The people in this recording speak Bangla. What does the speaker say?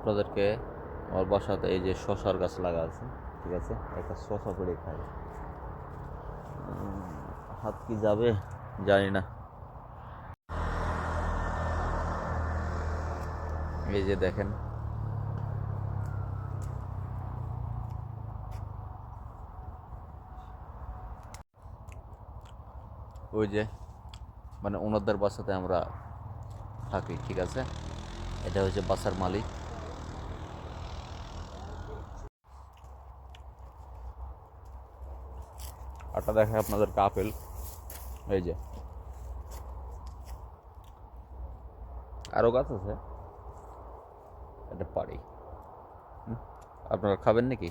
আপনাদেরকে আমার বাসাতে এই যে শশার গাছ লাগা আছে, ঠিক আছে, একটা শশা করে খাই। হাত কি যাবে জানি না। এই যে দেখেন, ওই যে মানে ওনাদের বাসাতে আমরা থাকি, ঠিক আছে। এটা হচ্ছে বাসার মালিক। আটা দেখায় আপনাদেরকে আপেল, এই যে আরও গাছ আছে, এটা পারি। আপনারা খাবেন নাকি?